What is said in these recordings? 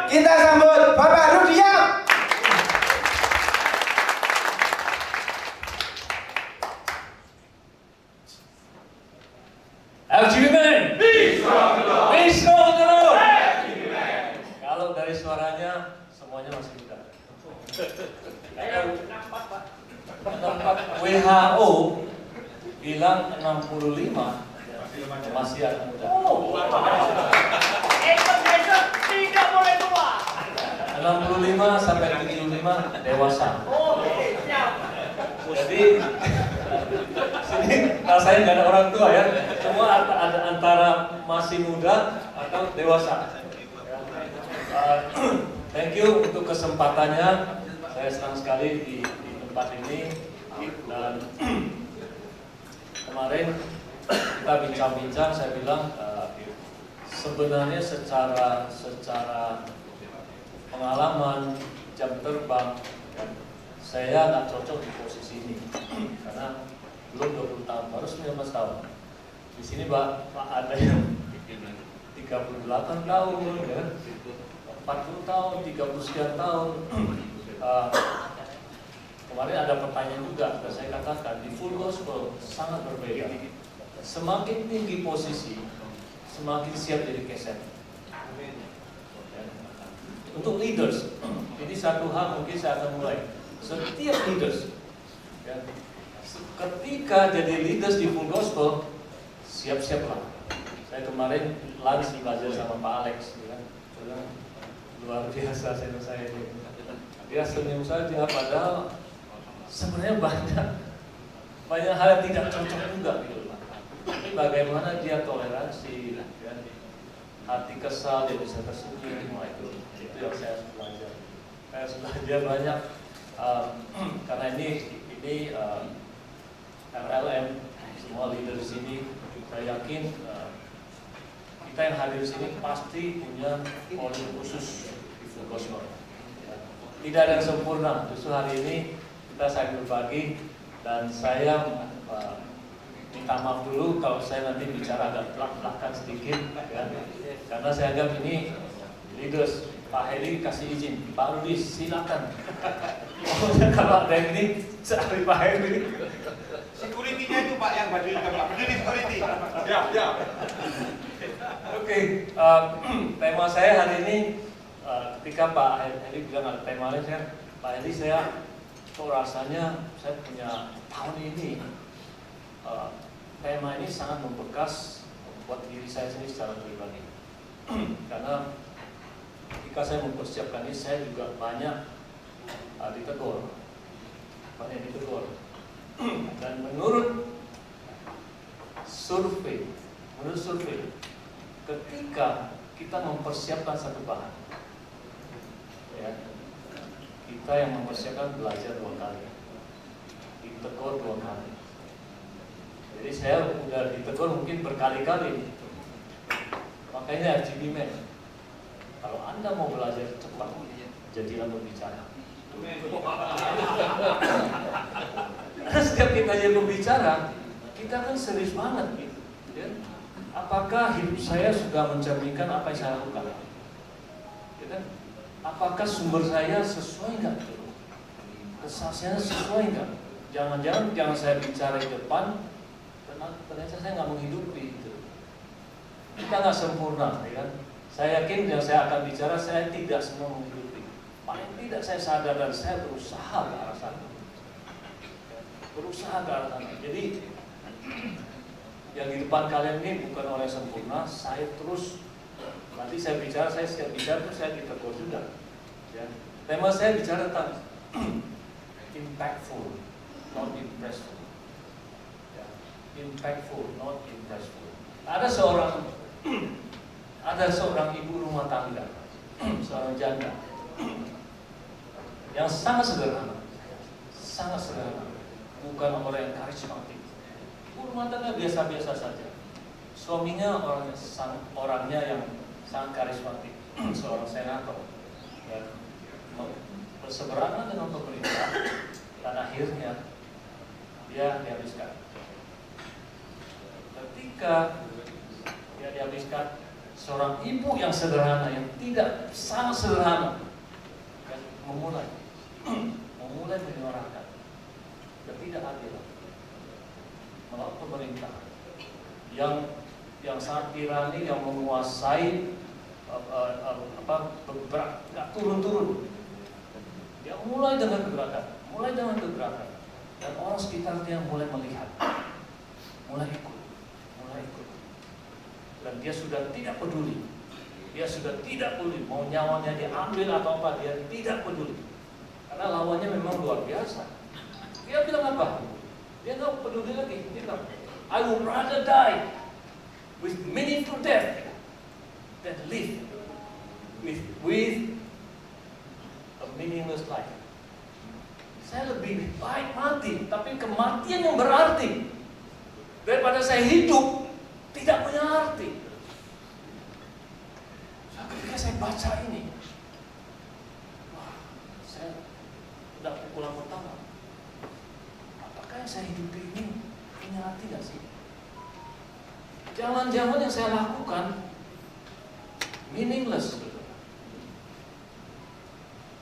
Kita sambut Bapak Rudiam. LGB Man! Be strong Lord! Be strong Lord! LGB Man! Kalau dari suaranya, semuanya masih muda. WHO bilang 65 masih anak muda. Tidak boleh tua. 65 sampai 75 dewasa. Jadi sini rasanya nggak ada orang tua ya, semua ada antara masih muda atau dewasa. Thank you untuk kesempatannya. Saya senang sekali di tempat ini dan kemarin kita bincang-bincang. Saya bilang sebenarnya secara pengalaman jam terbang saya nggak cocok di posisi ini karena belum 20 tahun, baru 19 tahun. Di sini Pak ada yang 38 tahun, ya, 40 tahun, 30 sekian tahun. Kemarin ada pertanyaan juga, dan saya katakan di full gospel sangat berbeda. Semakin tinggi posisi, semakin siap jadi keset. Untuk leaders, ini satu hal mungkin saya akan mulai. Setiap leaders, ya, ketika jadi leaders di full gospel, siap-siaplah. Saya kemarin lunch belajar sama Pak Alex, ya, luar biasa saya ini. Dia senyum saja, padahal sebenarnya banyak hal yang tidak cocok juga gitu. Tapi bagaimana dia toleransi, ya, hati kesal dia bisa tersenyum, itu yang saya harus belajar. Saya harus belajar banyak karena ini RLM, semua leader di sini, saya yakin kita yang hadir di sini pasti punya poin khusus di full gospel. Tidak ada yang sempurna. Justru hari ini kita saling berbagi dan saya minta maaf dulu kalau saya nanti bicara agak belak-belakan sedikit, ya. Karena saya anggap ini leaders. Pak Heri kasih izin, Pak Rudi silakan. Kalau ada yang ini cari Pak Heri. Security-nya itu Pak yang berdiri Pak. Berdiri security. Ya. Oke, tema saya hari ini ketika Pak Heri bilang ada tema lain, Pak Heri saya kok rasanya saya punya tahun ini tema ini sangat membekas buat diri saya sendiri secara pribadi. Karena ketika saya mempersiapkan ini, saya juga banyak ditegur. Dan menurut survei, ketika kita mempersiapkan satu bahan, ya, kita yang mempersiapkan belajar 2 kali, ditegur 2 kali. Jadi saya udah ditegur mungkin berkali-kali. Makanya RGB Man, kalau Anda mau belajar cepat, jadilah pembicara. Karena setiap kita jadi pembicara, kita kan serius banget gitu, ya. Apakah hidup saya sudah mencerminkan apa yang saya lakukan? Ya kan? Apakah sumber saya sesuai nggak? Kesaksiannya sesuai nggak? Jangan saya bicara di depan, ternyata saya nggak menghidupi itu. Kita nggak sempurna, ya kan? Saya yakin yang saya akan bicara, saya tidak semua menghidupi. Paling tidak saya sadar dan saya berusaha ke arah sana. Jadi yang di depan kalian ini bukan orang yang sempurna. Saya terus nanti saya bicara, saya setiap bicara itu saya ditegur juga. Ya. Tema saya bicara tentang impactful, not impressful. Ya. Impactful, not impressful. Ada seorang ibu rumah tangga, seorang janda, yang sangat sederhana, bukan orang yang karismatik. Rumah tangga biasa-biasa saja. Suaminya orangnya yang sangat karismatik, seorang senator, ya, berseberangan dengan pemerintah, dan akhirnya dia dihabiskan. Ketika dia dihabiskan, seorang ibu yang sederhana, yang tidak sangat sederhana, kan, memulai menyuarakan ketidakadilan melawan pemerintah yang sangat tirani, yang menguasai nggak turun-turun. Dia mulai dengan kegerakan, dan orang sekitarnya mulai melihat, mulai ikut, dan dia sudah tidak peduli, mau nyawanya diambil atau apa, dia tidak peduli, karena lawannya memang luar biasa. Dia bilang apa? Dia nggak peduli lagi. Dia bilang, I would rather die with meaningful death than live with a meaningless life. Saya lebih baik mati, tapi kematian yang berarti, daripada saya hidup tidak punya arti. Ketika saya baca ini, wah, saya udah pukulan pertama. Apakah yang saya hidup ini punya arti gak sih? Jangan-jangan yang saya lakukan meaningless.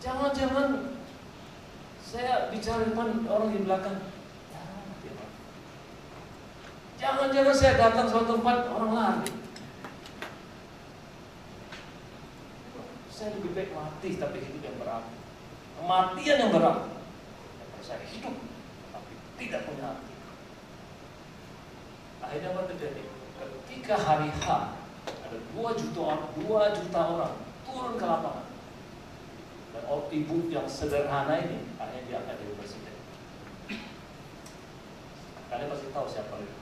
Jangan-jangan saya bicara depan orang di belakang. Jangan-jangan saya datang suatu tempat orang lari. Saya lebih baik mati tapi hidup yang berarti. Kematian yang berarti. Saya hidup tapi tidak punya arti. Akhirnya apa terjadi? Ketika hari H, ada 2 juta orang turun ke lapangan. Dan ibu yang sederhana ini akhirnya dia akan jadi presiden. Kalian pasti tahu siapa itu,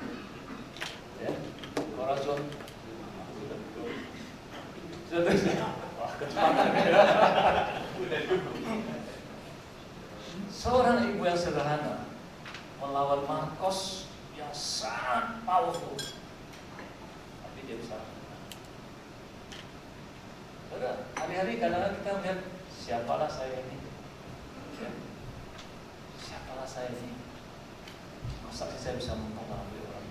ya? Corazon. Wah, kecepatan. Seorang ibu yang sederhana melawan Marcos yang sangat powerful, tapi dia bisa. Hari-hari kadang-kadang kita melihat, siapalah saya ini, ya? Siapalah saya ini, masa saya bisa mempengaruhi orang?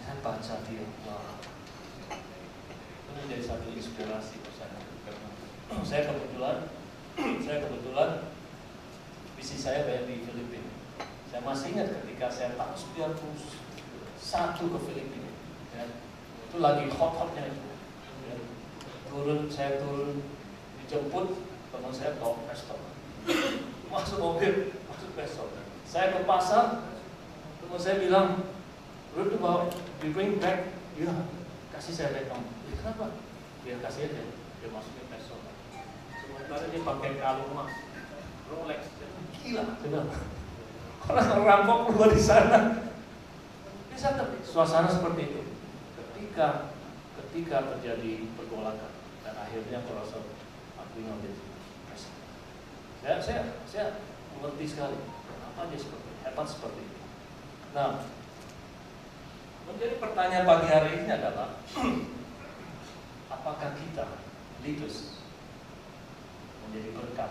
Saya baca dia, wah, itu menjadi satu inspirasi buat saya. Saya kebetulan visi saya banyak di Filipina. Saya masih ingat ketika saya tahun 91 ke Filipina, ya, itu lagi hot-hotnya itu. Ya. Saya turun, dijemput teman saya bawa pistol, masuk mobil, masuk pistol. Saya ke pasar, teman saya bilang, lu tuh bawa, you bring back, ya, kasih saya back kamu. Kenapa? Dia kasih aja, dia masukin pistol. Sementara dia pakai kalung emas, Rolex, gila, sudah. Orang rampok keluar di sana. Bisa suasana seperti itu. Ketika terjadi pergolakan dan akhirnya Corazon Aquino menjadi presiden. Saya mengerti sekali kenapa dia hebat seperti itu. Nah, menjadi pertanyaan pagi hari ini adalah apakah kita leaders menjadi berkat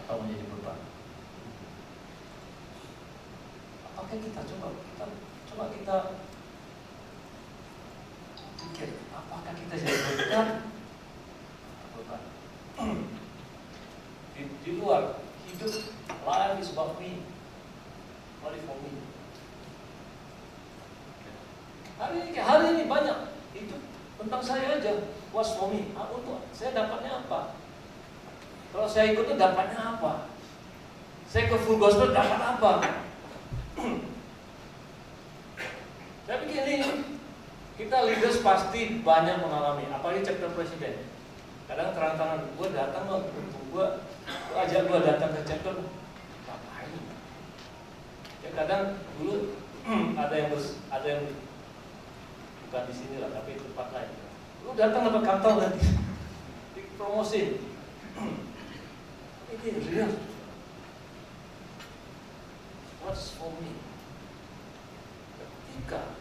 atau menjadi beban? Apakah kita coba kita pikir, apakah kita jadi berkat atau beban? Di luar hidup, life is about me, not for me. Hari ini banyak itu tentang saya aja, what's for me, untuk saya dapatnya apa? Kalau saya ikut itu dapatnya apa? Saya ke full gospel dapat apa? Saya pikir ini kita leaders pasti banyak mengalami, apalagi chapter presiden. Kadang terang-terangan, gue datang loh, gue ajak gue datang ke chapter, ngapain? Ya kadang dulu ada yang bukan di sini lah, tapi tempat lain. Lu datang dapat kantong nanti, dipromosin. Ini real. What's for me? Ketika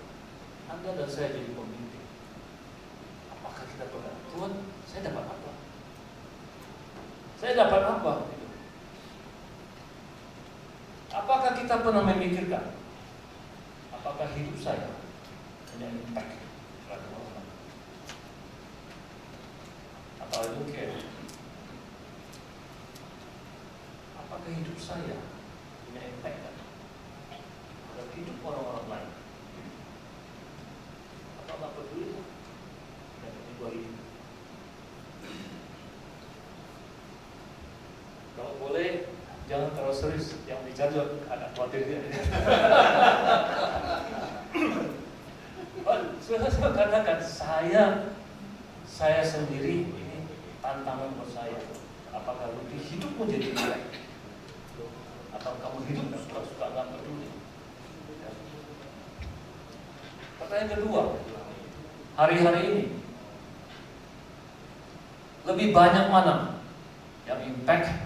Anda dan saya jadi pemimpin, apakah kita berkata, Tuhan, saya dapat apa? Saya dapat apa? Apakah kita pernah memikirkan, apakah hidup saya punya impact terhadap orang? Atau I don't care. Apakah hidup saya punya impact kan? Terhadap hidup orang-orang lain? Atau nggak peduli lah? Yang penting gua hidup. Kalau boleh, jangan terlalu serius. Yang bicara juga agak khawatir dia. Saya katakan, saya sendiri ini tantangan buat saya. Apakah lebih hidup menjadi baik? Atau kamu hidup suka nggak peduli? Pertanyaan kedua, hari-hari ini lebih banyak mana yang impact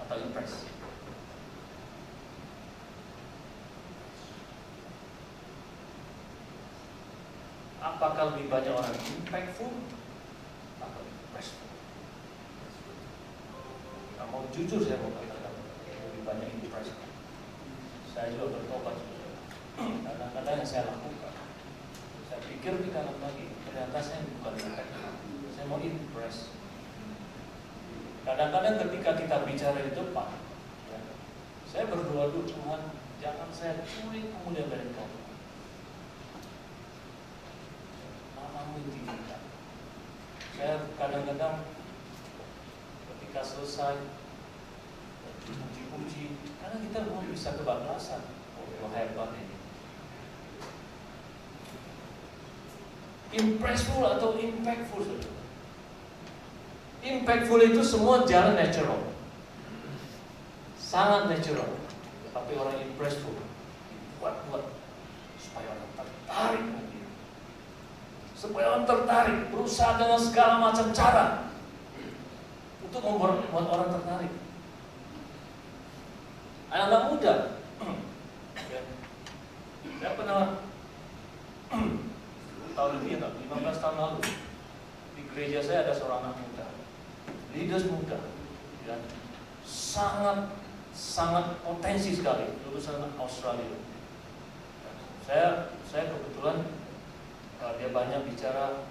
atau impress? Apakah lebih banyak orang impactful atau impressful? Nah, mau jujur saya mau katakan lebih banyak impressful. Saya juga bertobat juga. Kadang-kadang yang saya lakukan, saya pikir di kanan lagi, ternyata saya bukan impactful. Saya mau impress. Kadang-kadang ketika kita bicara di depan, ya, saya berdoa dulu, Tuhan, jangan saya curi kemudian dari Kau. Namamu ditinggikan. Saya kadang-kadang ketika selesai puji-puji, karena kita belum bisa kebablasan. Oh, hebat ini. Impressful atau impactful, saudara? Impactful itu semua jalan natural, sangat natural. Tapi orang impressful buat supaya orang tertarik lagi, supaya orang tertarik, berusaha dengan segala macam cara untuk membuat orang tertarik. Anak muda, saya pernah tahun lebih, 15 tahun lalu di gereja saya ada seorang anak muda, leaders muda, ya, sangat potensi sekali, lulusan Australia. Saya kebetulan dia banyak bicara,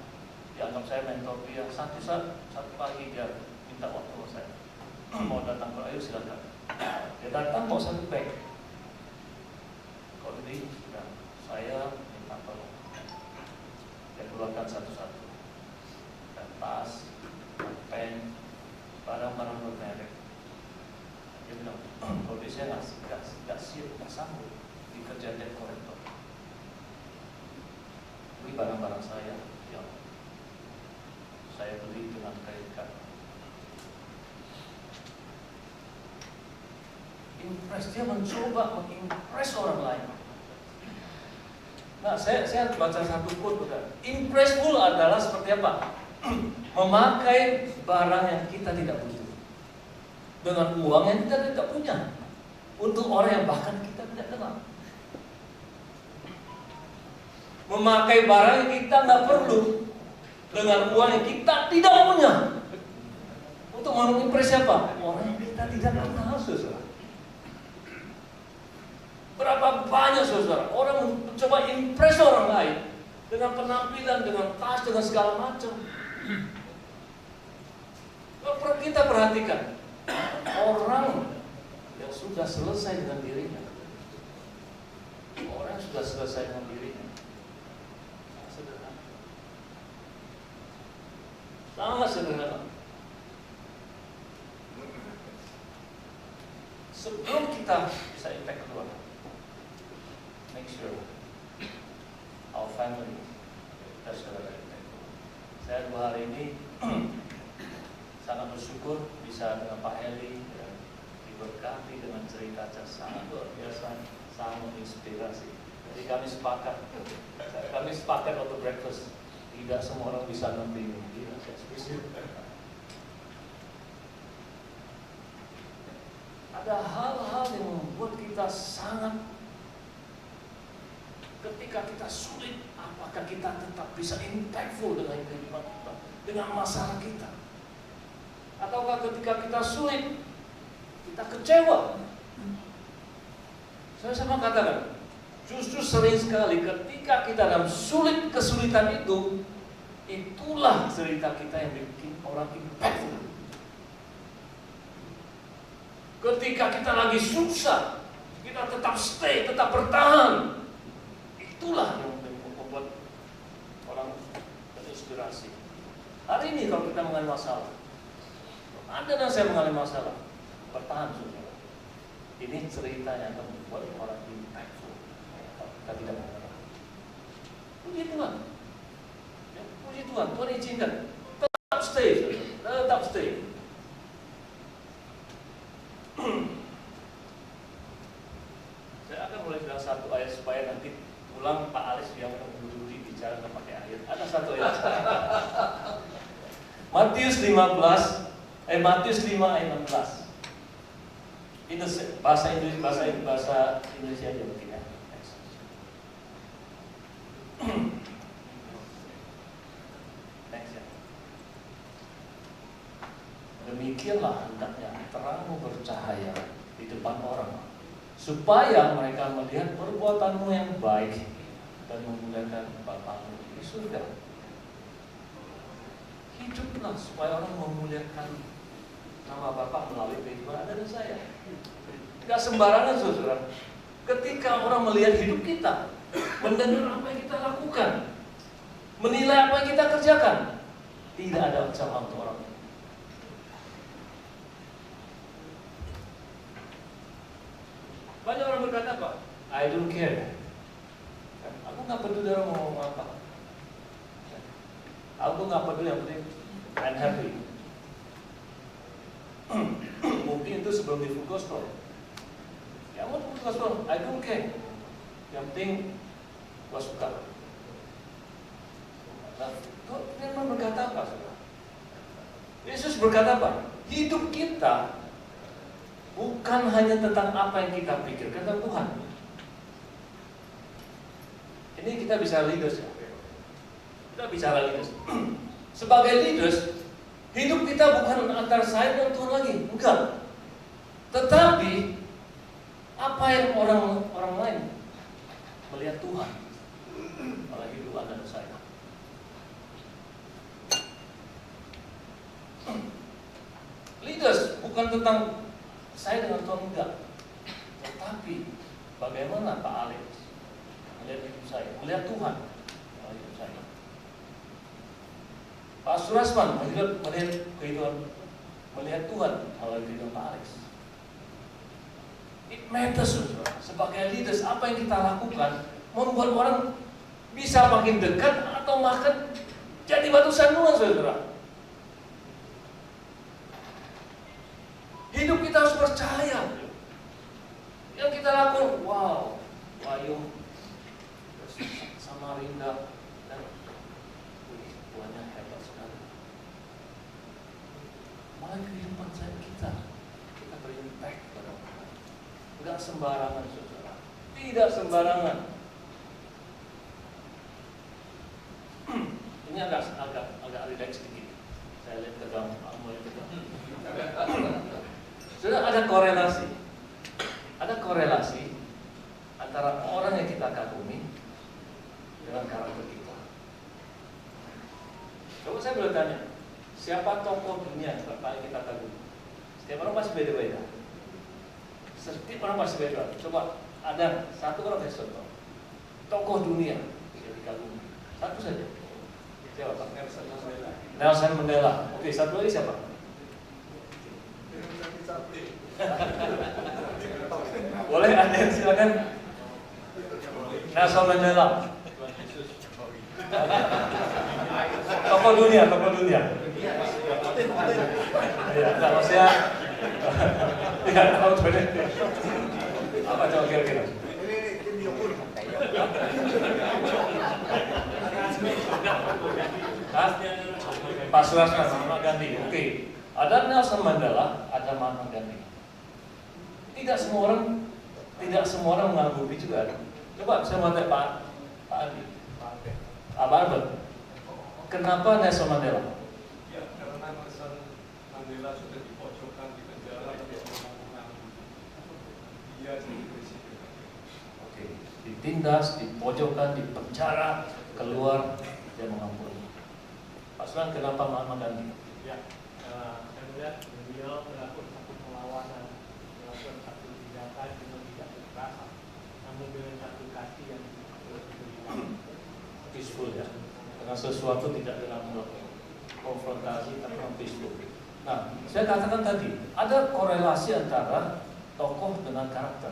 dianggap saya mentor dia. Satu pagi dia minta waktu sama saya, mau datang ke ayo silakan. Dia datang mau satu bag. Kalau ini sudah saya minta tolong. Dia keluarkan satu-satu. Dan tas, pen, barang-barang bermerek. Dia bilang, kalau saya nggak siap, nggak sanggup dikerja debt collector. Ini barang-barang saya yang saya beli dengan kredit card. Impress, dia mencoba mengimpress orang lain. Nah, saya baca satu quote, bukan? Impressful adalah seperti apa? Memakai barang yang kita tidak butuh dengan uang yang kita tidak punya untuk orang yang bahkan kita tidak kenal. Memakai barang yang kita nggak perlu dengan uang yang kita tidak punya untuk mengimpress siapa? Orang yang kita tidak kenal, saudara. Berapa banyak saudara orang mencoba impress orang lain dengan penampilan, dengan tas, dengan segala macam. Kalau kita perhatikan orang yang sudah selesai dengan dirinya, orang yang sudah selesai dengan dirinya, sederhana, sangat sederhana. Sebelum kita bisa impact keluar, make sure our family has got a impact. Saya 2 hari ini sangat bersyukur bisa dengan Pak Heli ya, diberkati dengan cerita sangat luar biasa, sangat menginspirasi. Jadi kami sepakat waktu breakfast, tidak semua orang bisa ngerti ini. Ada hal-hal yang membuat kita sangat, ketika kita sulit, apakah kita tetap bisa impactful dengan kehidupan kita, dengan masalah kita? Ataukah ketika kita sulit, kita kecewa? Saya sama katakan, justru sering sekali ketika kita dalam kesulitan itu, Itulah cerita kita yang bikin orang impactful. Ketika kita lagi susah, kita tetap stay, tetap bertahan. Itulah yang membuat orang terinspirasi. Hari ini kalau kita mengalami masalah, Anda dan saya mengalami masalah, bertahan saudara. Ini cerita yang akan membuat orang impactful. Kita tidak mengenal. Puji Tuhan. Ya, puji Tuhan, Tuhan izinkan. Tetap stay, saudara. Tetap stay. Saya akan mulai dengan satu ayat supaya nanti pulang Pak Alis yang mengurusi bicara nggak pakai ayat. Ada satu ayat. Matius 5 ayat 16. Itu bahasa Indonesia aja mungkin ya. Next ya. Demikianlah hendaknya terangmu bercahaya di depan orang, supaya mereka melihat perbuatanmu yang baik dan memuliakan Bapamu di surga. Hiduplah supaya orang memuliakan nama Bapa melalui kehidupan Anda dan saya. Tidak sembarangan saudara. Ketika orang melihat hidup kita, mendengar apa yang kita lakukan, menilai apa yang kita kerjakan, tidak ada ancaman untuk orang. Banyak orang berkata apa? I don't care. Aku nggak peduli orang mau ngomong apa. Aku nggak peduli, yang penting I'm happy. Mungkin itu sebelum di full gospel. Ya mau full gospel, I don't care. Yang penting gua suka. Nah, Firman berkata apa? Yesus berkata apa? Hidup kita bukan hanya tentang apa yang kita pikirkan tentang Tuhan. Ini kita bisa leaders ya. Kita bicara leaders. Sebagai leaders, hidup kita bukan antara saya dan Tuhan lagi, enggak. Tetapi apa yang orang lain melihat Tuhan dalam hidup Anda dan saya. Leaders bukan tentang saya dengan Tuhan, enggak. Tetapi bagaimana Pak Alex melihat hidup saya, melihat Tuhan dalam hidup saya. Pak Surasman melihat kehidupan, melihat Tuhan dalam kehidupan Pak Alex. It matters, saudara. Sebagai leaders, apa yang kita lakukan membuat orang bisa makin dekat atau makin jadi batu sandungan, saudara. Hidup kita harus percaya. Yang kita lakukan, wow, Wayung, Samarinda, dan Tuhannya hebat sekali. Malah kehidupan kita berimpact pada orang. Tidak sembarangan, saudara. Tidak sembarangan. Ini agak relax sedikit. Saya lihat tegang, mulai tegang. Sudah ada korelasi antara orang yang kita kagumi dengan karakter kita. Coba saya boleh tanya, siapa tokoh dunia yang paling kita kagumi? Setiap orang pasti beda-beda. Setiap orang pasti beda. Coba ada satu orang yang contoh tokoh dunia yang dikagumi. Satu saja. Siapa? Nelson Mandela. Oke, satu lagi siapa? Boleh ada yang silakan. Nelson Mandela. Tokoh dunia. Ya, kalau saya tidak tahu boleh. Apa coba kira-kira? Pak Surasman, Mahatma Gandhi. Oke. Ada Nelson Mandela, ada Mahatma Gandhi. Tidak semua orang mengagumi juga. Coba saya mau tanya Pak Andi, Pak Albert, kenapa Nelson Mandela? Ya, karena Nelson Mandela sudah dipojokkan di penjara, dia jadi presiden. Oke, ditindas, dipojokkan, di penjara, keluar dia mengampuni. Pak Sulan, kenapa Mahatma Gandhi? Ya, saya melihat beliau melakukan satu perlawanan, melakukan satu tindakan yang tidak kekerasan, namun dengan satu kasih yang beriman. Peaceful ya, dengan sesuatu tidak dengan konfrontasi tapi dengan peaceful. Nah, saya katakan tadi ada korelasi antara tokoh dengan karakter.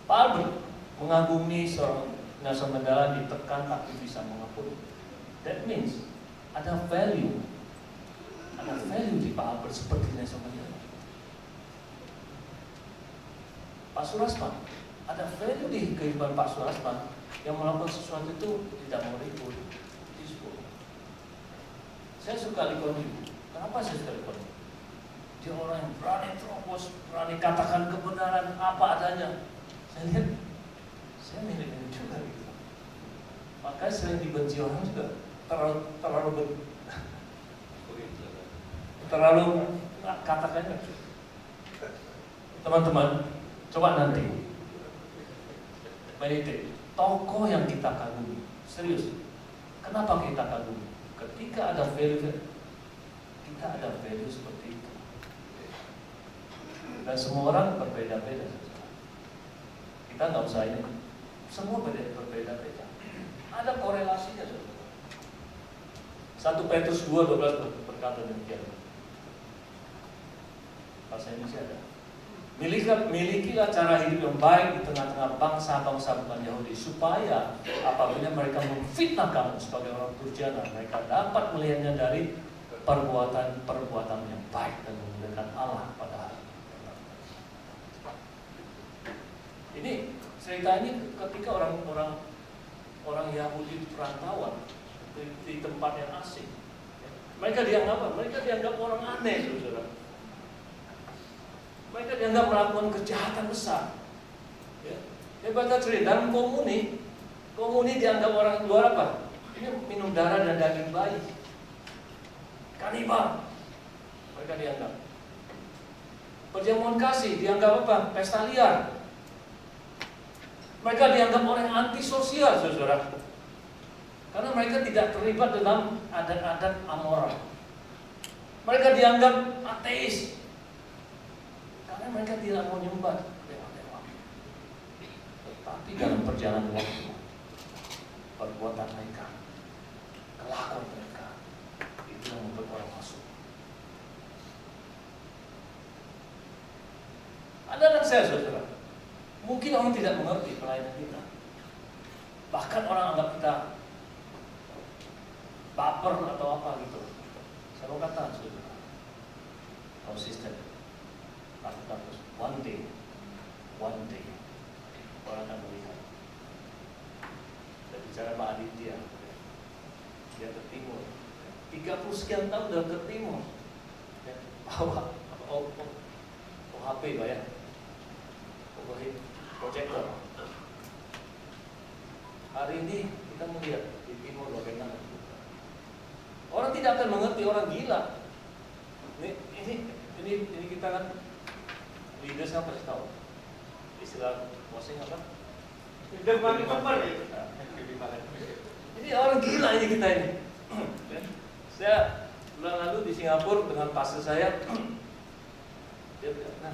Pak Albert mengagumi seorang Nelson Mandela, ditekan tapi bisa mengampuni. That means ada value di Pak Albert seperti Nelson Mandela. Pak Surasman, ada value di kehidupan Pak Surasman yang melakukan sesuatu itu tidak mau ribut. Saya suka Lee Kuan Yew. Kenapa saya suka Lee Kuan Yew? Dia orang yang berani terobos, berani katakan kebenaran apa adanya. Saya lihat, saya mirip-mirip juga gitu. Makanya sering dibenci orang juga. Terlalu katakannya. Teman-teman, coba nanti meditate. Tokoh yang kita kagumi, serius. Kenapa kita kagumi? Ketika ada value, kita ada value seperti itu. Dan semua orang berbeda-beda. Kita nggak usah ini. Semua berbeda-beda. Ada korelasinya. 1 Petrus 2:12 berkata demikian. Bahasa Indonesia ada. Milikilah cara hidup yang baik di tengah-tengah bangsa-bangsa bukan Yahudi, supaya apabila mereka memfitnah kamu sebagai orang durjana, mereka dapat melihatnya dari perbuatan yang baik dan memuliakan Allah pada hari. Ini cerita ini ketika orang Yahudi perantauan di tempat yang asing, mereka dianggap apa? Mereka dianggap orang aneh, saudara. Mereka dianggap melakukan kejahatan besar. Ya. Baca cerita dalam komuni dianggap orang luar apa? Ini minum darah dan daging bayi. Kanibal. Mereka dianggap. Perjamuan kasih dianggap apa? Pesta liar. Mereka dianggap orang antisosial, saudara. Karena mereka tidak terlibat dalam adat-adat amoral. Mereka dianggap ateis. Karena mereka tidak mau nyembah dewa-dewa. Tetapi dalam perjalanan waktu, perbuatan mereka, kelakuan mereka, itu yang membuat orang masuk. Anda dan saya, saudara, mungkin orang tidak mengerti pelayanan kita. Bahkan orang anggap kita baper atau apa gitu. Saya mau katakan, saudara, konsisten. Terus one day orang akan melihat. Kita bicara Pak Aditya, dia ke timur, 30 sekian tahun udah ke timur, bawa OHP Pak ya, proyektor. Hari ini kita melihat di timur bagaimana. Orang tidak akan mengerti, orang gila. Ini kita kan leaders apa sih tahu? Istilah posing apa? Leader paling kembar. Ini orang gila ini kita ini. Saya bulan lalu di Singapura dengan pastor saya, dia bilang, nah,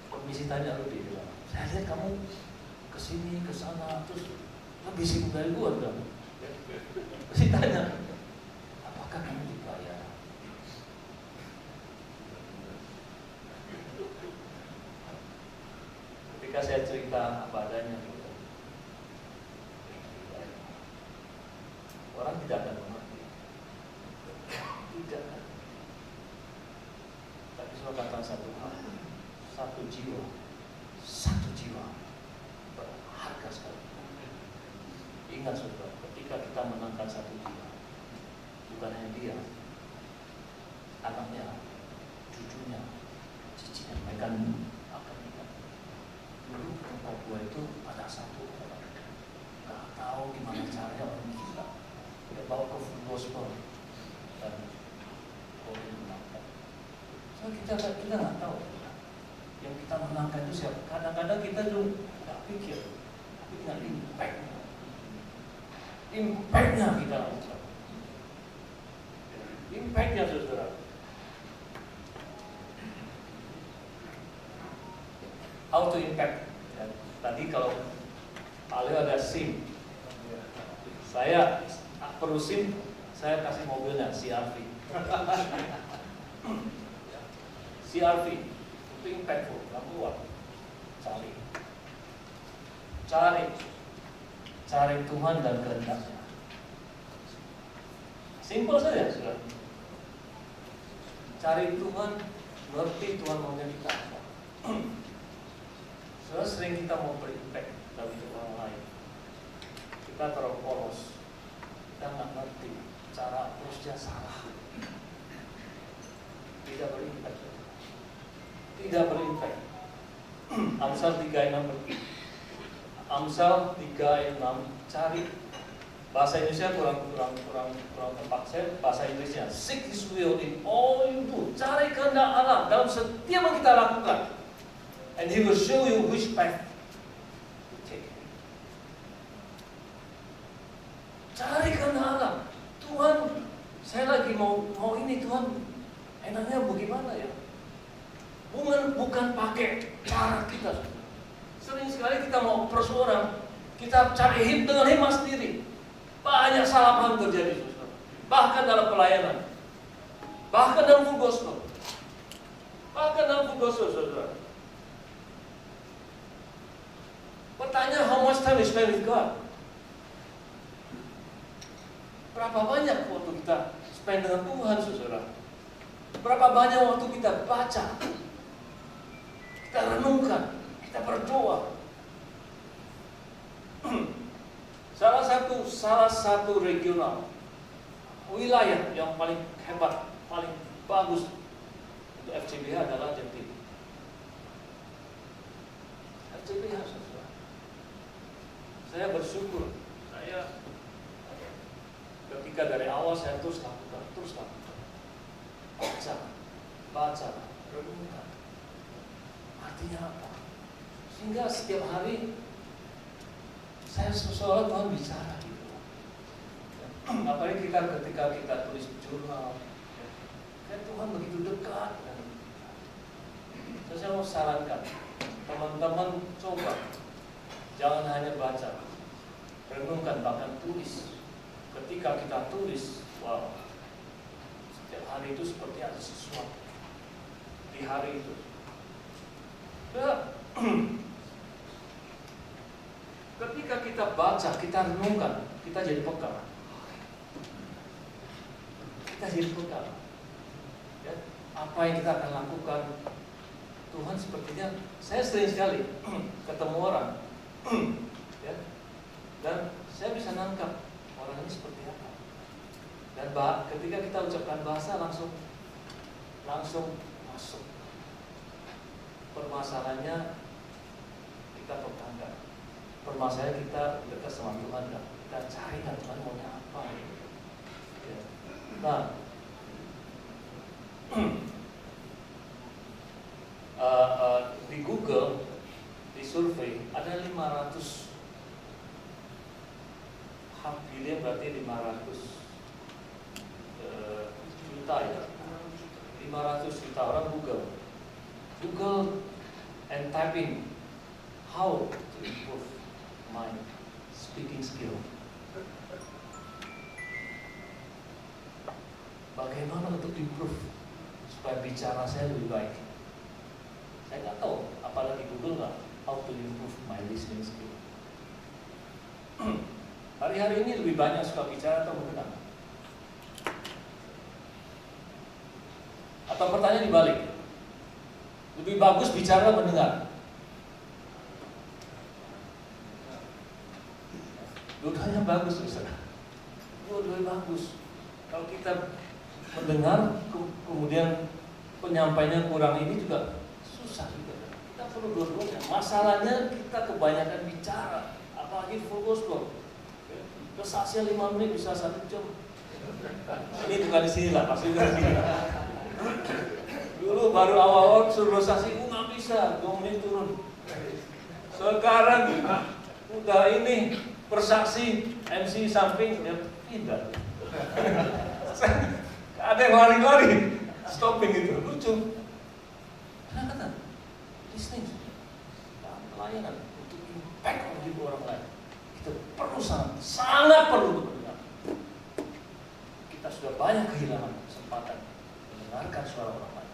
komisi tanya lebih bilang, saya lihat kamu kesini kesana terus lebih sibuk dari luar kamu. Komisi tanya, apakah kamu dibayar? Ketika saya cerita apa adanya, orang tidak akan mengerti. Tidak akan. Tapi saya katakan satu hal, satu jiwa berharga sekali. Ingat saudara, ketika kita menangkan satu jiwa, bukan hanya dia, anaknya, cucunya, cicinya, mereka akan ingat. Dulu ke Papua itu ada satu orang, nggak tahu gimana caranya orang gila, dia bawa ke full gospel dan boleh menangkan. So kita nggak tahu yang kita menangkan itu siapa. Kadang-kadang kita tuh nggak pikir, tapi nggak impactnya kita lakukan. impact-nya, saudara. How to impact? Ya, tadi kalau Pak Leo ada SIM, saya perlu SIM, saya kasih mobilnya CR-V. CR-V itu impactful, nggak keluar. Cari Tuhan dan kehendaknya. Simpel saja, saudara. Cari Tuhan, ngerti Tuhan maunya kita apa. Saudara, sering kita mau berimpact dalam hidup orang lain. Kita terlalu polos, kita nggak ngerti cara approach-nya salah. Tidak berimpact. Tidak berimpact. Amsal 3:6. Amsal 3:6, cari. Bahasa Indonesia kurang tepat. Saya bahasa Inggrisnya, seek His will in all you do. Cari kehendak Allah dalam setiap yang kita lakukan, and He will show you which path to take. Cari kehendak Allah. Tuhan, saya lagi mau ini, Tuhan, enaknya bagaimana ya? Bukan pakai cara kita. Sering sekali kita mau approach orang, kita cari dengan hemat sendiri. Banyak salah paham terjadi, saudara. Bahkan dalam pelayanan, bahkan dalam full gospel, saudara. Pertanyaan, how much time we spend with God? Berapa banyak waktu kita spend dengan Tuhan, saudara? Berapa banyak waktu kita baca, kita renungkan, kita berdoa. Salah satu regional wilayah yang paling hebat, paling bagus untuk FCBH adalah Jatim. FCBH, saudara. Saya bersyukur, saya ketika dari awal saya terus lakukan. Baca, renungkan. Artinya apa? Sehingga setiap hari saya seolah Tuhan bicara gitu. Apalagi ketika kita tulis jurnal, kan Tuhan begitu dekat. Saya mau sarankan teman-teman, coba jangan hanya baca, renungkan, bahkan tulis. Ketika kita tulis, wow, setiap hari itu seperti ada sesuatu di hari itu. Ketika kita baca, kita renungkan, kita jadi peka. Ya, apa yang kita akan lakukan, Tuhan sepertinya, saya sering sekali ketemu orang, ya, dan saya bisa nangkap orang ini seperti apa. Dan ketika kita ucapkan bahasa langsung masuk. Permasalahannya kita bertangga. Permasalahan kita dekat sama Tuhan, kita cari Tuhan maunya apa. Ya. Nah, di Google, di survei ada 500 billion, berarti 500 juta ya. 500 juta orang Google and typing how to improve my speaking skill. Bagaimana untuk improve supaya bicara saya lebih baik? Saya nggak tahu, apalagi Google nggak, how to improve my listening skill. Hari-hari ini lebih banyak suka bicara atau mendengar? Atau pertanyaan dibalik, lebih bagus bicara atau mendengar? Dua-duanya bagus, saudara. Dua-duanya bagus. Kalau kita mendengar, kemudian penyampaiannya kurang, ini juga susah juga. Kita perlu dua-duanya. Masalahnya kita kebanyakan bicara, apalagi full gospel. Kesaksian 5 menit bisa 1 jam. Ini bukan di sini lah, pasti di sini. Dulu baru awal-awal suruh saksi, nggak bisa, 2 menit turun. Sekarang udah ini persaksi MC samping, ya tidak. Ada yang lari-lari, stopping itu, lucu. Karena kata, listening, pelayanan untuk impact on hidup orang lain. Kita perlu sangat perlu untuk mendengar. Kita sudah banyak kehilangan kesempatan mendengarkan suara orang lain.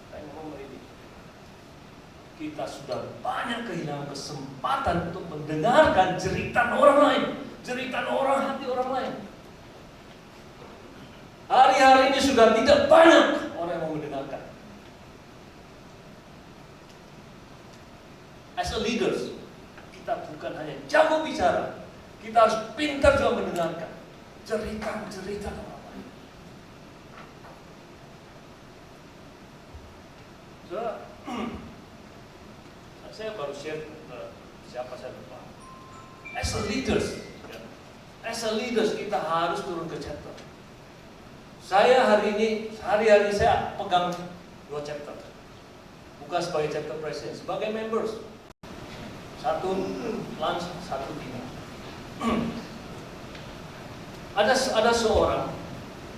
Saya ngomong ini, kita sudah banyak kehilangan kesempatan untuk mendengarkan cerita orang lain, cerita orang hati orang lain. Hari-hari ini sudah tidak banyak orang yang mau mendengarkan. As a leaders, kita bukan hanya jago bicara, kita harus pintar juga mendengarkan cerita orang lain. So, saya baru share siapa saya lupa. As a leaders kita harus turun ke chapter. Saya hari-hari saya pegang 2 chapter. Bukan sebagai chapter president, sebagai members. 1 lunch, 1 dinner. Ada seorang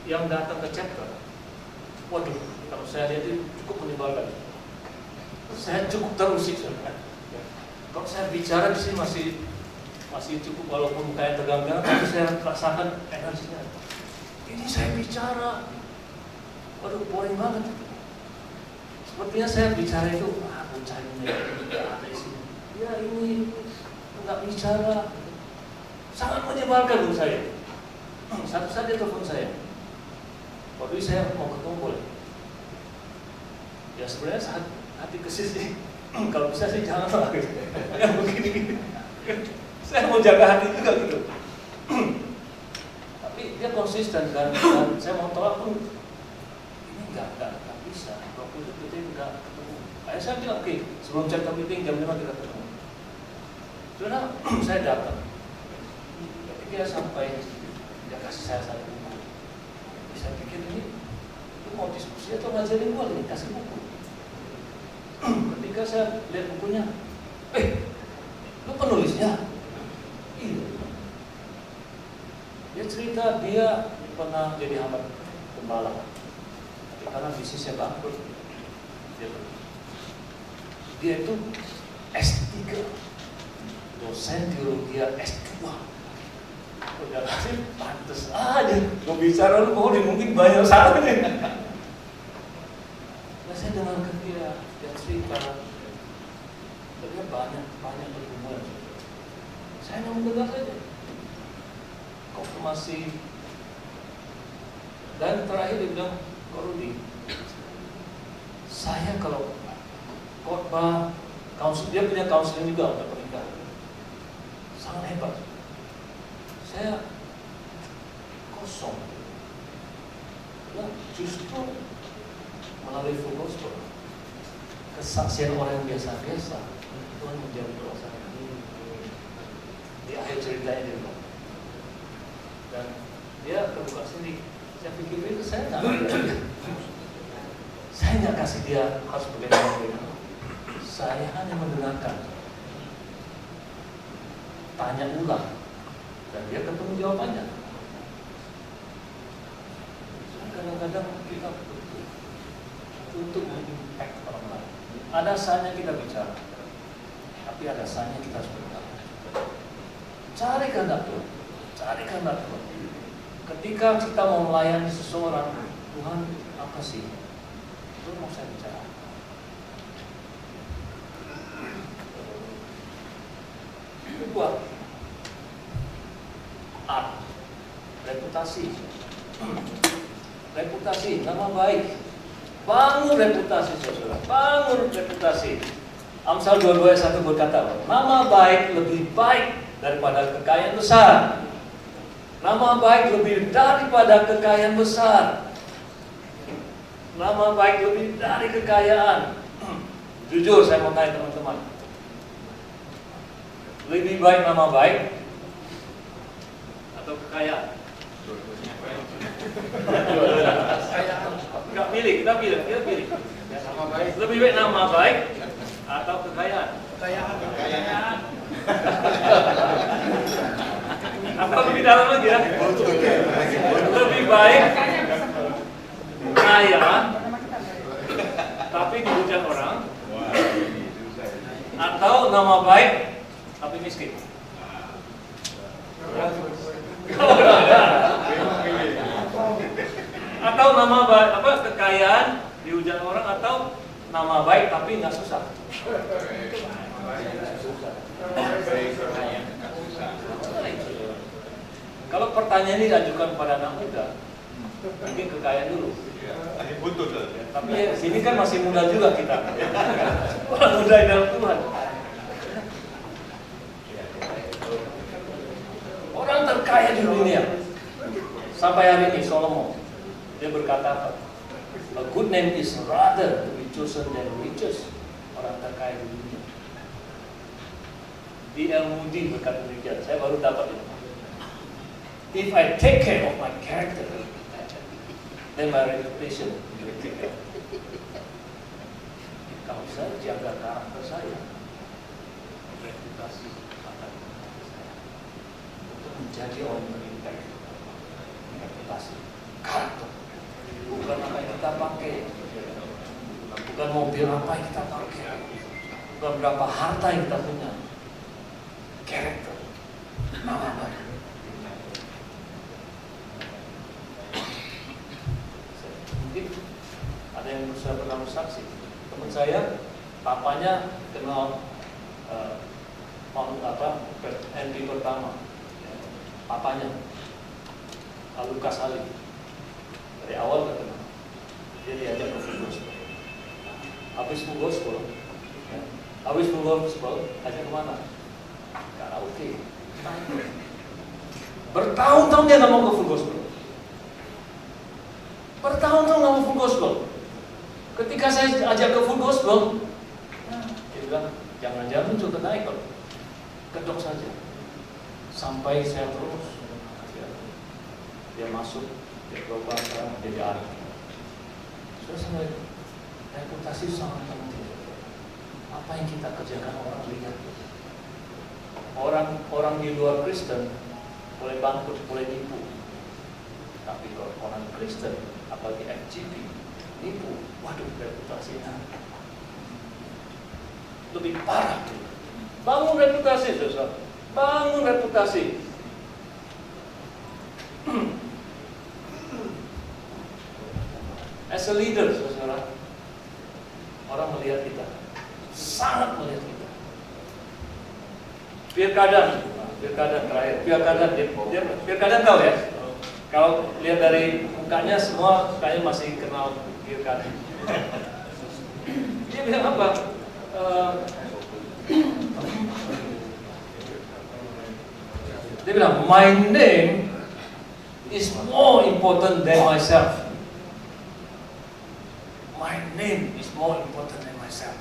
yang datang ke chapter. Waduh, kalau saya lihat itu cukup menyebalkan. Saya cukup terusik sebenarnya. Kalau saya bicara di sini masih cukup, walaupun kayak tegang-tegang, tapi saya rasakan energinya. Ini saya bicara, waduh boring banget. Sepertinya saya bicara itu, bocahnya tidak ada isinya. Ya ini enggak bicara, sangat menyebalkan menurut saya. Satu saja telepon saya, waktu itu saya mau ketemu boleh. Ya sebenarnya saat hati kesis sih, kalau bisa sih jangan lah. Yang begini, saya mau jaga hati juga gitu. Dia konsisten dan saya mau tolak pun ini enggak bisa. Waktu itu kita enggak ketemu. Saya bilang oke, sebelum chapter meeting jam 5 kita ketemu. Sudah, saya datang. Ketika sampai dia kasih saya 1 buku. Saya pikir ini mau diskusi atau ngajarin gua nih, kasih buku. Ketika saya lihat bukunya, lu penulisnya? Iya. Dia cerita dia pernah jadi hamba gembala, tapi karena bisnisnya bangkrut, dia itu S3, dosen teologi S2. Udah kasih pantes aja, mau bicara lu mungkin banyak salah nih. Nah, saya dengarkan dia cerita, dia banyak berhubungan. Saya mau mendengar saja. Konfirmasi. Dan terakhir dia bilang, Kok Rudi, saya kalau khotbah, dia punya counseling juga untuk pernikahan, sangat hebat. Saya kosong. Nah, justru melalui full gospel, kesaksian orang yang biasa-biasa, Tuhan menjadi kuasa. Di akhir ceritanya dia bilang, dan dia terbuka sendiri. Saya pikir itu saya nggak kasih dia harus bagaimana. Saya hanya mendengarkan, tanya ulang, dan dia ketemu jawabannya. Kadang-kadang kita butuh untuk mengimpact orang lain. Ada saatnya kita bicara, tapi ada saatnya kita harus berkata. Cari kehendak Tuhan. Cari kehendak Tuhan. Ketika kita mau melayani seseorang, Tuhan apa sih? Tuhan mau saya bicara. Kedua, art, reputasi. Reputasi, nama baik. Bangun reputasi saudara. Bangun reputasi. Amsal 22 ayat 1 berkata, nama baik lebih baik daripada kekayaan besar. Nama baik lebih daripada kekayaan besar. Nama baik lebih dari kekayaan. Jujur saya mau tanya teman-teman, lebih baik nama baik atau kekayaan? Enggak pilih, kita pilih. Nama baik. Lebih baik nama baik atau kekayaan? Kekayaan. Atau lebih dalam lagi ya? Lebih baik kaya tapi dihujat orang, Wah, ini susah. atau nama baik tapi miskin. Atau nama baik kekayaan dihujat orang, atau nama baik tapi nggak susah. Kalau pertanyaan ini diajukan pada anak muda, mungkin kekayaan dulu. Buntut. Tapi sini kan masih muda juga kita. Orang muda di dalam Tuhan. Orang terkaya di dunia sampai hari ini, Salomo, dia berkata apa? A good name is rather to be chosen than riches. Orang terkaya di dunia. D.L. Moody berkata demikian. Saya baru dapat itu. If I take care of my character, then my reputation will be taken. Kalau saya jaga karakter saya, reputasi akan saya untuk menjadi orang berimpact. Reputasi, karakter, bukan apa yang kita pakai, bukan mobil apa yang kita pakai, bukan berapa harta yang kita punya, karakter, nama baik. Mungkin ada yang bisa pernah bersaksi. Teman saya, papanya kenal NP pertama, papanya Lukas Ali. Dari awal kenal, dia diajak ke full gospel. Habis full gospel, ajak kemana? Karaoke. Bertahun-tahun dia nggak mau ke full gospel. Bertahun-tahun nggak mau full gospel. Ketika saya ajak ke full gospel, dia bilang, jangan-jangan coba naik kalau kedok saja. Sampai saya terus, dia masuk, dia berubah, sekarang jadi ahli. Saya reputasi sangat penting. Apa yang kita kerjakan orang lihat. Orang di luar Kristen boleh bangkrut, boleh nipu. Tapi kalau orang Kristen, apalagi FGP, nipu, waduh, reputasinya lebih parah. Bangun reputasi, saudara. Bangun reputasi. As a leader, saudara, orang melihat kita, sangat melihat kita. Pilkada terakhir, pilkada tahu ya? Kalau lihat dari mukanya semua kayaknya masih kenal pilkada. Dia bilang apa? Dia bilang, my name is more important than myself. My name is more important than myself.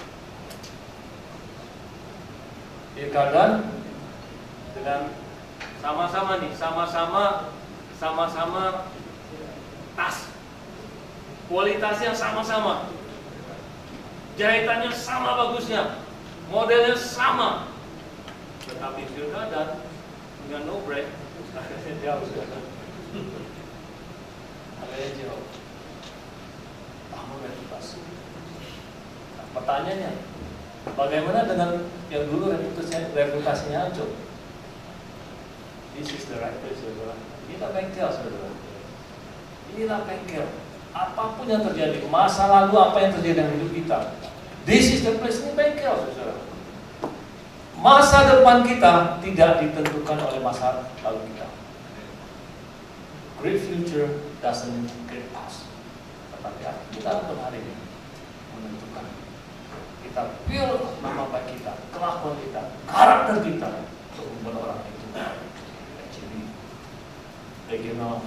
Pilkada dengan sama-sama tas, kualitasnya sama-sama, jahitannya sama bagusnya, modelnya sama, tetapi pilkada dengan no break, jauh sudah. Agaknya jauh. Bangun reputasi. Nah, pertanyaannya, bagaimana dengan yang dulu reputasinya hancur? This is the right place, saudara. Inilah bengkel, saudara. Inilah bengkel. Apapun yang terjadi, masa lalu apa yang terjadi dalam hidup kita, this is the place, ini bengkel, saudara. Masa depan kita tidak ditentukan oleh masa lalu kita. Great future doesn't mean great past. Tetapi kita pun hari ini menentukan. Kita build nama baik kita, kelakuan kita, karakter kita untuk membuat orang itu. Jadi regional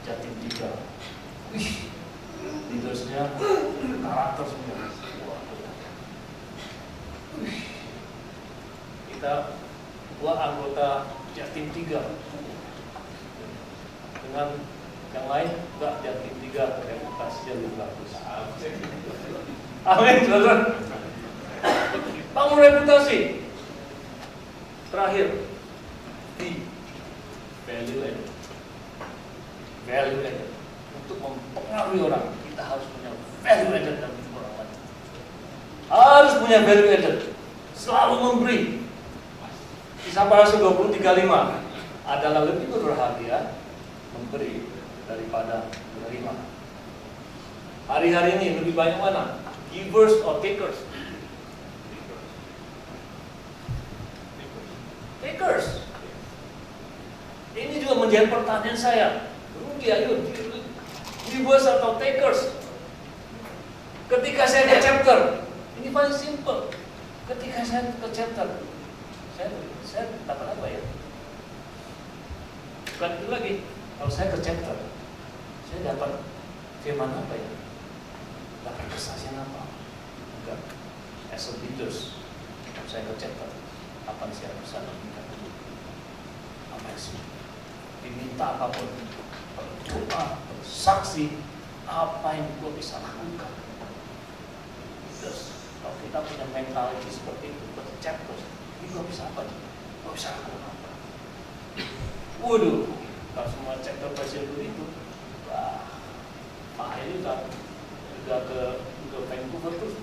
Jatim 3, leadersnya karakter semua. Kita dua anggota Jatim 3 dengan yang lain enggak, Jatim 3 reputasinya lebih bagus. Amin, saudara. Bangun reputasi. Terakhir, value added. Untuk mempengaruhi orang, kita harus punya value added, selalu memberi. Kisah Para Rasul 20:35 adalah lebih berbahagia memberi daripada menerima. Hari-hari ini lebih banyak mana? Givers or takers? Takers. Ini juga menjadi pertanyaan saya. Rugi ayo, givers atau takers? Ketika saya di chapter, ini paling simple. Ketika saya ke chapter, saya dapat apa ya? Bukan itu lagi. Kalau saya ke chapter, saya dapat firman apa ya? Dapat kesaksian apa? Enggak. As a leaders, saya ke chapter, apa yang saya bisa lakukan? Apa yang sih? Diminta apapun, berdoa, bersaksi, apa yang gue bisa lakukan? Terus, kalau kita punya mentality seperti itu, chapter, ini gue bisa apa? Gue bisa lakukan apa? Waduh, kalau semua chapter presiden itu, wah, Pak Heli udah ke Vancouver terus.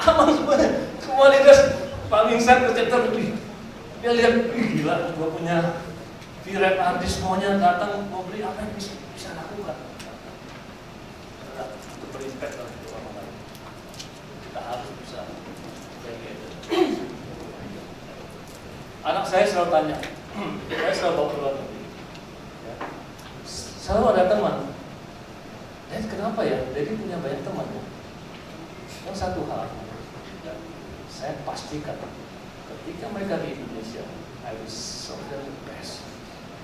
Aman semuanya, semua leaders paling besar ke chapter lebih. Dia lihat, gila, gue punya viral artis semuanya datang mau beli apa yang bisa lakukan. Untuk berimpact dalam hidup orang lain. Kita harus bisa begitu. Anak saya selalu tanya, saya selalu bawa keluar negeri. Ya. Selalu ada teman. Dan kenapa ya? Jadi punya banyak teman ya. Yang satu hal, ya, saya pastikan ketika mereka di Indonesia, I will serve them the best.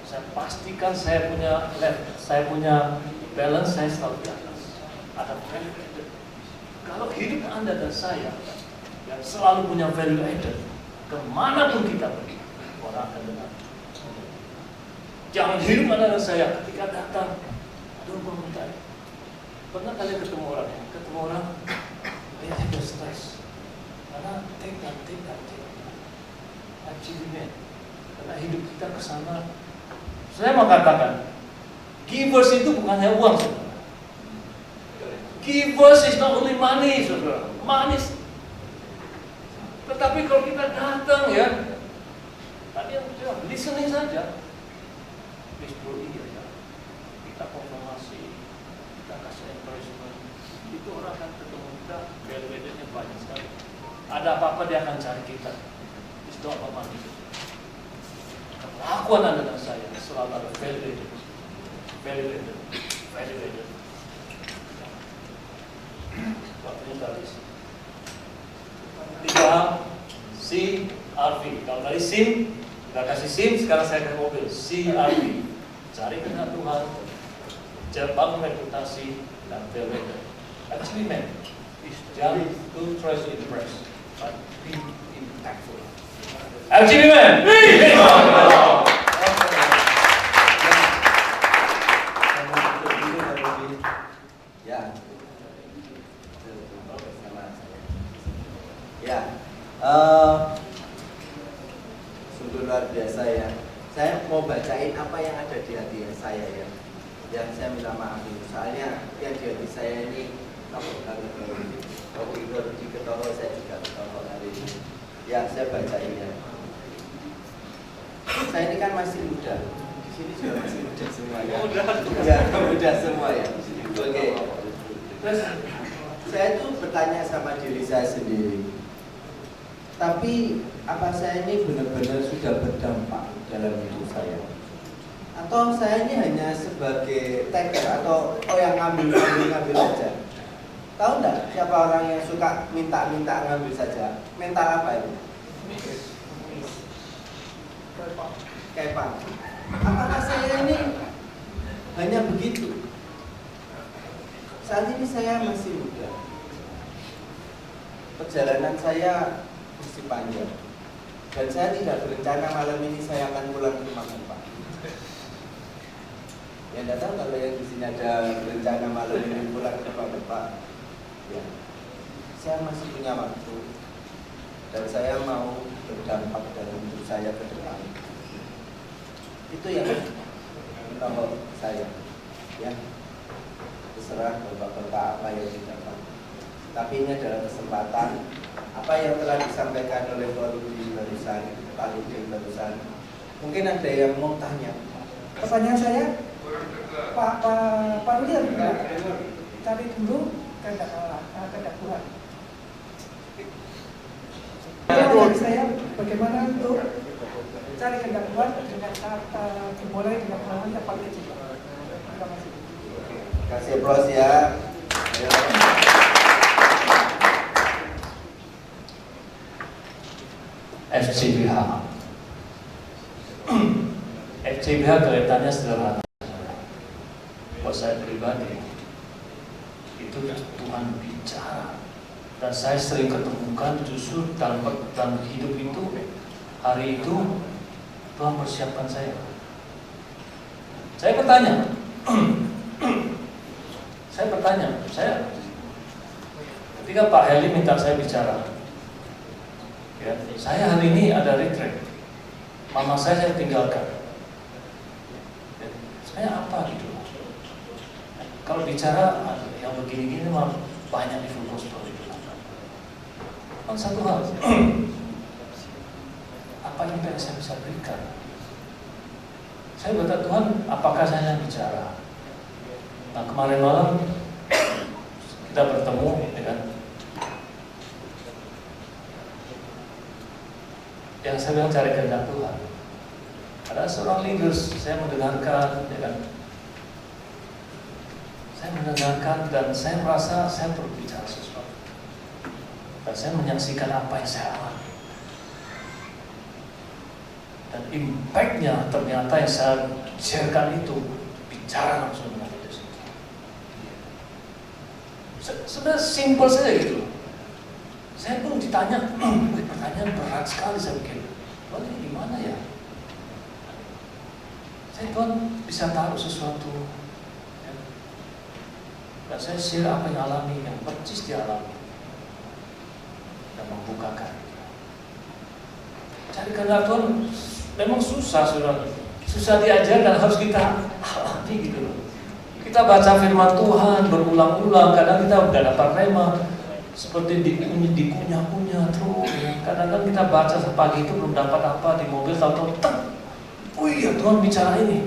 Saya pastikan saya punya balance, saya selalu di atas. Ada value added. Kalau hidup Anda dan saya yang selalu punya value added, kemanapun kita pergi, orang akan dengar. Jangan hidup Anda dan saya ketika datang, aduh gue minta. Pernah kalian ketemu orang, dia ada stres. Karena take achievement. Karena hidup kita ke sana. Saya mau katakan, givers itu bukannya uang, saudara. Givers is not only money, saudara. Money. Tetapi kalau kita datang ya, tadi yang listening saja, please bro, iya ya. Kita konfirmasi, kita kasih encouragement, itu orang akan ketemu kita, value-nya banyak sekali. Ada apa-apa dia akan cari kita. Itu apa-apa itu. Kelakuan Anda dan saya selalu ada value. Waktunya habis. 3 CRV. Kalau tadi SIM, kita kasih SIM, sekarang saya kasih mobil CRV. Cari kenal Tuhan, bangun reputasi dan value. Achievement is just to try to impress, but be impactful. Achievement. Sungguh luar biasa ya. Saya mau bacain apa yang ada di hati saya ya. Yang saya minta maaf ini. Soalnya yang di hati saya ini waktu itu diketahui, saya juga ketahui hari ini. Yang saya bacain ya. Saya ini kan masih muda. Di sini juga masih muda semua ya. Muda semua ya. Oke. Terus saya tuh bertanya sama diri saya sendiri. Tapi apa saya ini benar-benar sudah berdampak dalam hidup saya? Atau saya ini hanya sebagai taker atau yang ngambil aja? Tahu enggak siapa orang yang suka minta ngambil saja? Mental apa itu? Kepang. Apakah saya ini hanya begitu? Saat ini saya masih muda. Perjalanan saya masih panjang. Dan saya tidak berencana malam ini saya akan pulang ke rumah Bapak. Yang datang kalau yang di sini ada berencana malam ini pulang ke rumah Bapak, ya, saya masih punya waktu dan saya mau berdampak dalam hidup saya ke depan. Itu yang tahu saya, ya. Terserah Bapak-bapak apa yang didapat. Tapi ini adalah kesempatan apa yang telah disampaikan oleh Pak Rudi barusan. Mungkin ada yang mau tanya. Pertanyaan saya, Pak Rudi cari dulu kehendak Allah, kehendak Tuhan. Pertanyaan saya, bagaimana untuk cari kehendak Tuhan dengan kata dimulai dengan hal yang paling kecil. Terima kasih. Kasih aplaus ya. FCBH. FCBH kelihatannya sederhana. Buat saya pribadi, itu Tuhan bicara. Dan saya sering ketemukan justru dalam hidup itu, hari itu Tuhan persiapkan saya. Saya bertanya, ketika Pak Heli minta saya bicara, ya, saya hari ini ada retreat, mama saya tinggalkan. Ya, saya apa gitu? Kalau bicara yang begini-gini mah banyak di full gospel itu. Kan satu hal, apa yang saya bisa berikan? Saya berkata, Tuhan, apakah saya bicara? Nah, kemarin malam kita bertemu, ya kan? Yang saya bilang cari kehendak Tuhan. Ada seorang leaders, saya mendengarkan, ya kan? Saya mendengarkan dan saya merasa saya perlu bicara sesuatu. Dan saya menyaksikan apa yang saya alami. Dan impact-nya ternyata yang saya sharekan itu bicara langsung dengan itu. Sebenarnya simpel saja gitu. Saya pun ditanya, pertanyaan berat sekali saya pikir. Lalu ini gimana ya? Saya Tuhan bisa taruh sesuatu. Ya. Dan saya share apa yang alami, yang percis dialami. Dan membukakan. Cari kehendak Tuhan memang susah, saudara. Susah diajarkan, harus kita alami gitu loh. Kita baca firman Tuhan berulang-ulang, kadang kita udah dapat rema seperti dikunyah-kunyah terus. Kadang-kadang kita baca sepagi itu belum dapat apa di mobil, tahu-tahu tek. Oh iya, Tuhan bicara ini.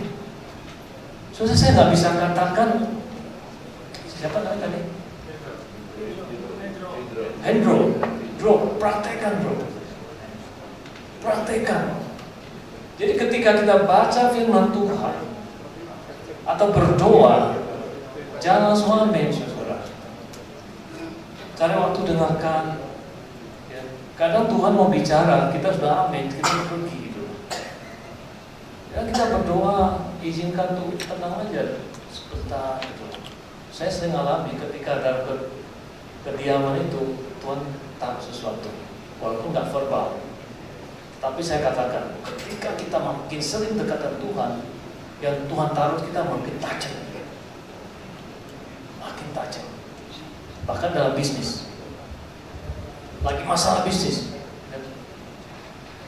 Susah, saya nggak bisa katakan. Siapa namanya tadi? Hendro, praktekkan bro. Praktekkan. Jadi ketika kita baca firman Tuhan atau berdoa, jangan langsung amin, saudara. Cari waktu dengarkan. Ya. Kadang Tuhan mau bicara, kita sudah amin, kita pergi gitu. Ya, kita berdoa, izinkan tuh tenang aja sebentar gitu. Saya sering alami ketika dalam kediaman itu Tuhan taruh sesuatu, walaupun nggak verbal. Tapi saya katakan, ketika kita makin sering dekat dengan Tuhan, yang Tuhan taruh kita makin tajam. Makin tajam. Bahkan dalam bisnis. Lagi masalah bisnis.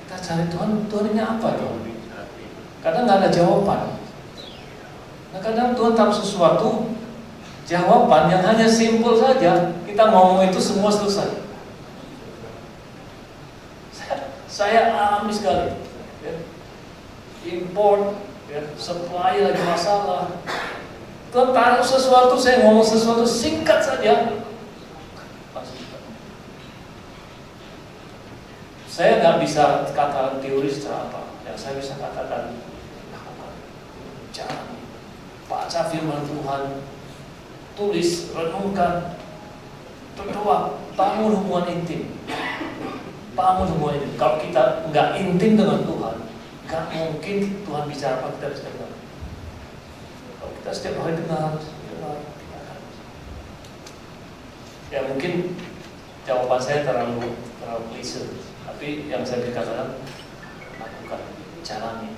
Kita cari Tuhan, Tuhan ini apa Tuhan? Kadang nggak ada jawaban. Nah kadang Tuhan taruh sesuatu, jawaban yang hanya simpel saja, kita ngomong itu semua selesai. Saya alami sekali, ya. Import, ya. Supply lagi masalah. Tuhan taruh sesuatu, saya ngomong sesuatu singkat saja. Saya nggak bisa katakan teori secara apa. Yang saya bisa katakan, jangan baca firman Tuhan, tulis, renungkan, berdoa, bangun hubungan intim. Bangun semua ini. Kalau kita nggak intim dengan Tuhan, nggak mungkin Tuhan bicara apa kita bisa dengar. Kalau kita setiap hari dengar, ya mungkin jawaban saya terlalu klise. Tapi yang saya katakan, lakukan, jalani,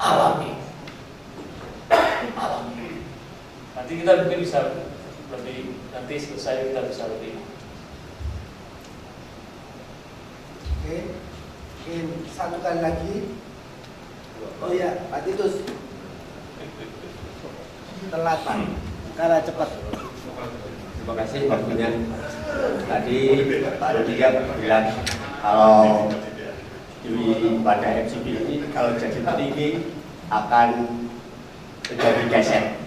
alami. Nanti kita mungkin bisa lebih, nanti selesai kita bisa lebih. Oke, satu kali lagi. Oh ya, Pak Titus. Telat Pak, karena cepat. Terima kasih waktunya. Tadi Pak Rudi bilang kalau pada FCB ini kalau jadi petinggi akan menjadi geser.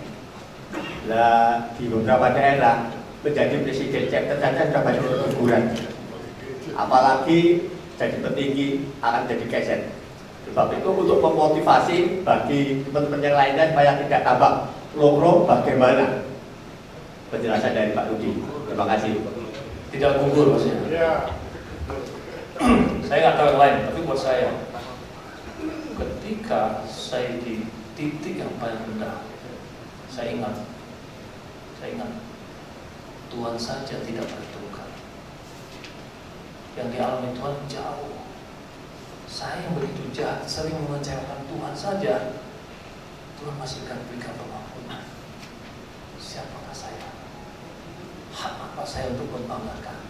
Nah, di beberapa daerah menjadi presiden chapter saja sudah banyak teguran. Apalagi jadi petinggi akan jadi geser. Sebab itu untuk memotivasi bagi teman-teman yang lainnya supaya tidak tambah loro, bagaimana penjelasan dari Pak Rudi? Terima kasih. Tidak gugur maksudnya. Saya nggak tahu yang lain, tapi buat saya, ketika saya di titik yang paling rendah, saya ingat, Tuhan saja tidak perhitungkan. Yang dialami Tuhan jauh. Saya yang begitu jahat, sering mengecewakan Tuhan saja, Tuhan masih akan berikan pengampunan. Siapakah saya? Hak apa saya untuk membanggakan?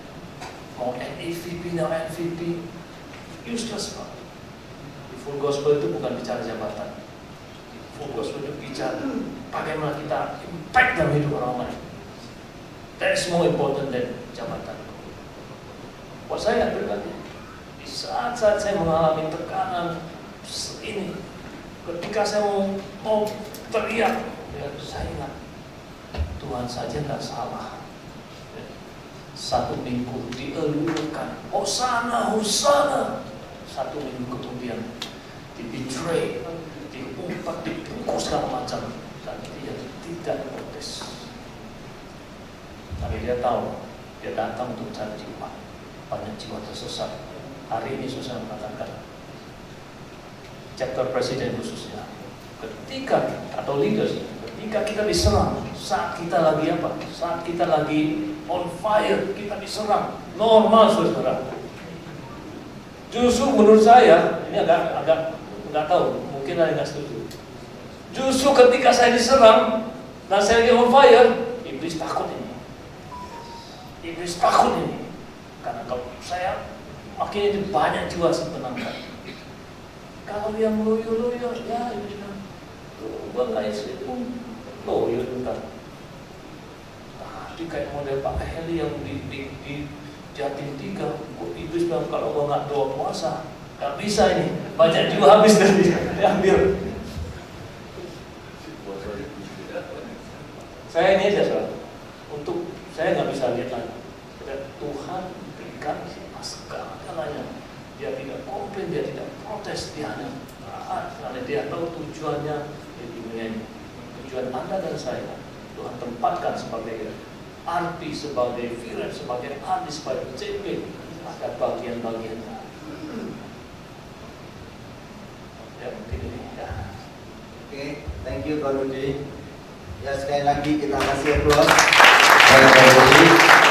Mau NAVP, no NVP, useless Pak. Di full gospel itu bukan bicara jabatan. Di full gospel itu bicara bagaimana kita impact dalam hidup orang lain. That is more important than jabatan. Buat saya pribadi, di saat-saat saya mengalami tekanan ini, ketika saya mau teriak, ya, saya ingat Tuhan saja tidak salah. Satu minggu dielurkan, Hosana, Hosana. Satu minggu kemudian di-betray, diumpat, dipukul segala macam, dan dia tidak protes. Tapi dia tahu, dia datang untuk cari jiwa. Banyak jiwa tersesat. Hari ini susah mengatakan, chapter presiden khususnya, ketika atau leaders, ketika kita diserang, saat kita lagi apa? Saat kita lagi on fire, kita diserang, normal saudara. Justru menurut saya, ini agak nggak tahu, mungkin ada yang nggak setuju. Justru ketika saya diserang dan saya lagi on fire, iblis takut ini. Iblis takut ini, karena kalau saya makin itu banyak jiwa sebenarnya. Kalau yang loyo, ya iblis bilang, gua nggak itu loyo bentar. Tapi kayak model Pak Heli yang di Jatim 3, iblis bilang kalau gua nggak doa puasa, nggak bisa ini, banyak jiwa habis dan diambil. Saya ini aja soal, untuk saya nggak bisa lihat lagi. Tuhan berikan segala-galanya. Dia tidak komplain, dia tidak protes, dia hanya taat karena dia tahu tujuannya di dunia ini. Tujuan Anda dan saya, Tuhan tempatkan sebagai arti, sebagai firen, sebagai arti, sebagai CP, ada bagian-bagiannya. Ya mungkin ini ya. Oke, thank you Pak Rudi. Ya sekali lagi kita kasih applause. Pak Rudi.